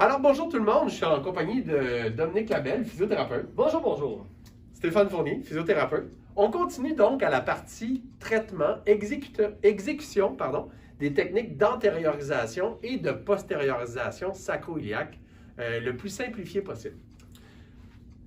Alors bonjour tout le monde, je suis en compagnie de Dominique Labelle, physiothérapeute. Bonjour, bonjour. Stéphane Fournier, physiothérapeute. On continue donc à la partie traitement, exécution des techniques d'antériorisation et de postériorisation sacro-iliaque le plus simplifié possible.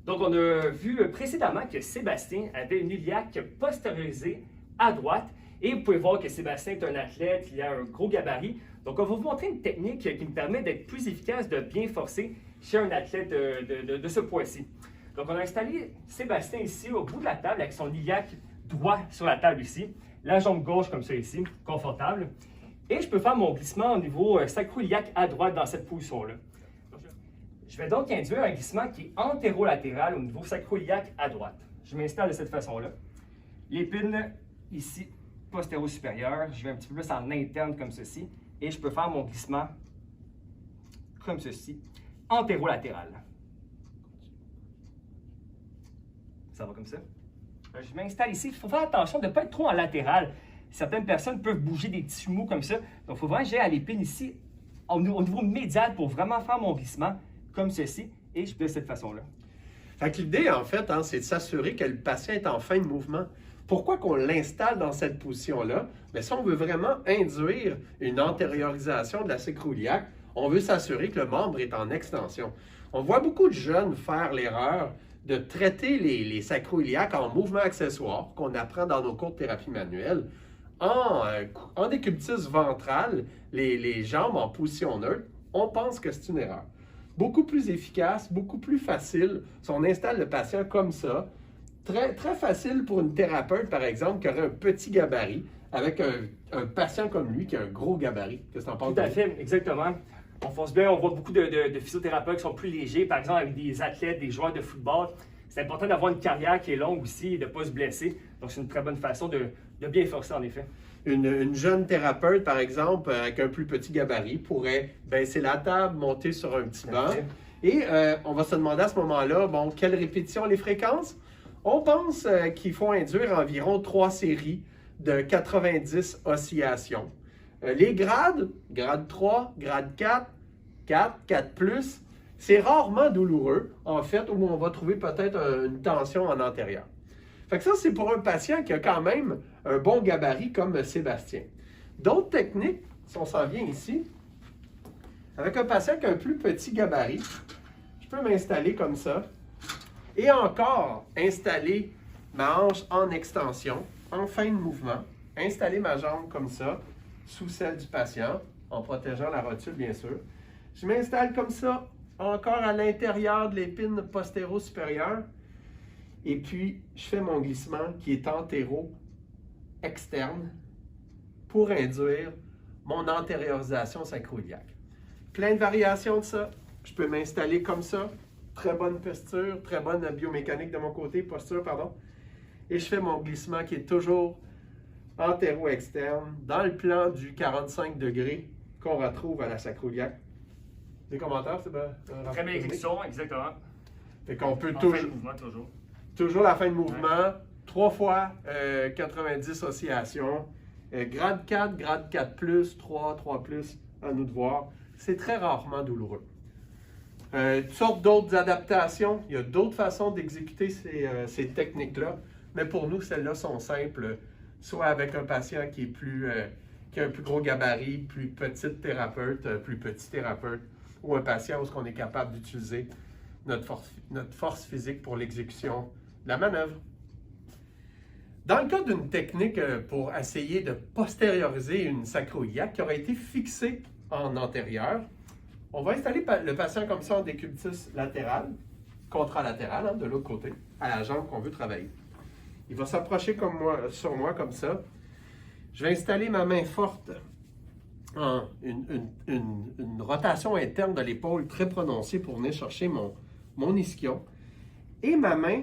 Donc, on a vu précédemment que Sébastien avait une iliaque postériorisée à droite. Et vous pouvez voir que Sébastien est un athlète, il a un gros gabarit. Donc, on va vous montrer une technique qui me permet d'être plus efficace, de bien forcer chez un athlète de ce poids-ci. Donc, on a installé Sébastien ici au bout de la table avec son iliaque droit sur la table ici, la jambe gauche comme ça ici, confortable. Et je peux faire mon glissement au niveau sacro-iliaque à droite dans cette position-là. Je vais donc induire un glissement qui est antérolatéral au niveau sacro-iliaque à droite. Je m'installe de cette façon-là. L'épine ici, postéro-supérieur. Je vais un petit peu plus en interne comme ceci. Et je peux faire mon glissement comme ceci, antérolatéral. Ça va comme ça. Je m'installe ici. Il faut faire attention de ne pas être trop en latéral. Certaines personnes peuvent bouger des tissus mous comme ça. Donc, il faut vraiment gérer à l'épine ici au niveau médial pour vraiment faire mon glissement comme ceci. Et je fais de cette façon-là. Fait que l'idée, en fait, c'est de s'assurer que le patient est en fin de mouvement. Pourquoi qu'on l'installe dans cette position-là? Bien, si on veut vraiment induire une antériorisation de la sacro-iliaque, on veut s'assurer que le membre est en extension. On voit beaucoup de jeunes faire l'erreur de traiter les sacro-iliaques en mouvement accessoire, qu'on apprend dans nos cours de thérapie manuelle, en décubitus ventral, les jambes en position neutre. On pense que c'est une erreur. Beaucoup plus efficace, beaucoup plus facile si on installe le patient comme ça. Très, très facile pour une thérapeute, par exemple, qui aurait un petit gabarit avec un patient comme lui qui a un gros gabarit. Qu'est-ce que tu en penses? Tout à fait, exactement. On force bien, on voit beaucoup de physiothérapeutes qui sont plus légers, par exemple avec des athlètes, des joueurs de football. C'est important d'avoir une carrière qui est longue aussi et de ne pas se blesser. Donc, c'est une très bonne façon de bien forcer, en effet. Une jeune thérapeute, par exemple, avec un plus petit gabarit, pourrait baisser la table, monter sur un petit banc. Et on va se demander à ce moment-là, bon, quelles répétitions, les fréquences? On pense qu'il faut induire environ 3 séries de 90 oscillations. Les grades, grade 3, grade 4, 4+, c'est rarement douloureux, en fait, où on va trouver peut-être une tension en antérieur. Fait que ça, c'est pour un patient qui a quand même un bon gabarit comme Sébastien. D'autres techniques, si on s'en vient ici, avec un patient qui a un plus petit gabarit, je peux m'installer comme ça et encore installer ma hanche en extension, en fin de mouvement, installer ma jambe comme ça, sous celle du patient, en protégeant la rotule, bien sûr. Je m'installe comme ça, encore à l'intérieur de l'épine postéro-supérieure. Et puis, je fais mon glissement qui est antéro-externe pour induire mon antériorisation sacro-iliaque. Plein de variations de ça. Je peux m'installer comme ça. Très bonne posture, très bonne biomécanique de mon côté, posture, pardon. Et je fais mon glissement qui est toujours antéro-externe dans le plan du 45 degrés qu'on retrouve à la sacro-iliaque. Des commentaires, c'est bien? Très belle exécution, exactement. Fait qu'on peut Toujours la fin de mouvement, 3 fois 90 oscillations, grade 4, grade 4+, 3, 3+, à nous de voir. C'est très rarement douloureux. Toutes sortes d'autres adaptations, il y a d'autres façons d'exécuter ces techniques-là, mais pour nous, celles-là sont simples, soit avec un patient qui a un plus gros gabarit, plus petit thérapeute, ou un patient où on est capable d'utiliser notre force physique pour l'exécution de la manœuvre. Dans le cas d'une technique pour essayer de postérioriser une sacro-iliaque qui aurait été fixée en antérieur, on va installer le patient comme ça en décubitus latéral, contralatéral, de l'autre côté, à la jambe qu'on veut travailler. Il va s'approcher sur moi comme ça. Je vais installer ma main forte en une rotation interne de l'épaule très prononcée pour venir chercher mon ischion. Et ma main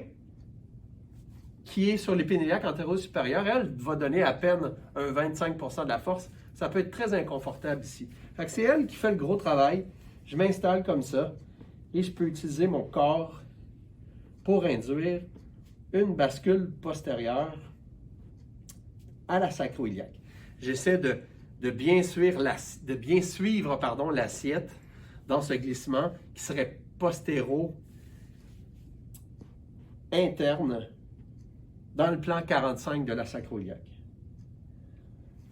qui est sur l'épine iliaque antéro-supérieure, elle va donner à peine un 25% de la force. Ça peut être très inconfortable ici. Fait que c'est elle qui fait le gros travail. Je m'installe comme ça et je peux utiliser mon corps pour induire une bascule postérieure à la sacro-iliaque. J'essaie de bien suivre l'assiette dans ce glissement qui serait postéro-interne dans le plan 45 de la sacro-iliaque.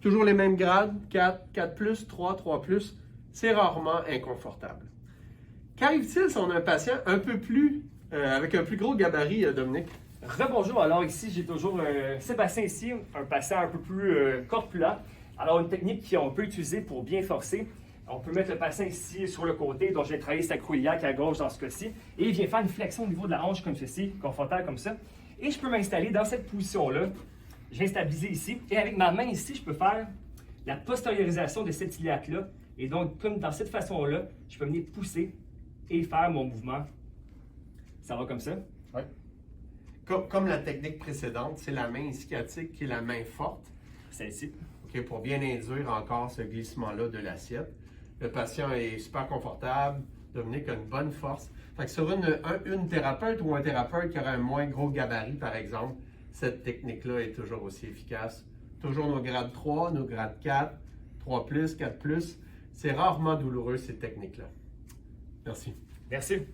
Toujours les mêmes grades, 4, 4+, 3, 3+, c'est rarement inconfortable. Qu'arrive-t-il si on a un patient un peu plus, avec un plus gros gabarit, Dominique? Rebonjour, alors ici j'ai toujours Sébastien ici, un patient un peu plus corpulent. Alors une technique qu'on peut utiliser pour bien forcer, on peut mettre le patient ici sur le côté, donc j'ai travaillé sacro-iliaque à gauche dans ce cas-ci, et il vient faire une flexion au niveau de la hanche comme ceci, confortable comme ça. Et je peux m'installer dans cette position-là, je viens stabiliser ici, et avec ma main ici, je peux faire la postériorisation de cet iliaque-là. Et donc, comme dans cette façon-là, je peux venir pousser et faire mon mouvement. Ça va comme ça? Oui. Comme la technique précédente, c'est la main sciatique qui est la main forte. Celle-ci. Okay, pour bien induire encore ce glissement-là de l'assiette. Le patient est super confortable. Dominique a une bonne force. Fait que sur une thérapeute ou un thérapeute qui aurait un moins gros gabarit, par exemple, cette technique-là est toujours aussi efficace. Toujours nos grades 3, nos grades 4, 3+, 4+. C'est rarement douloureux, ces techniques-là. Merci. Merci.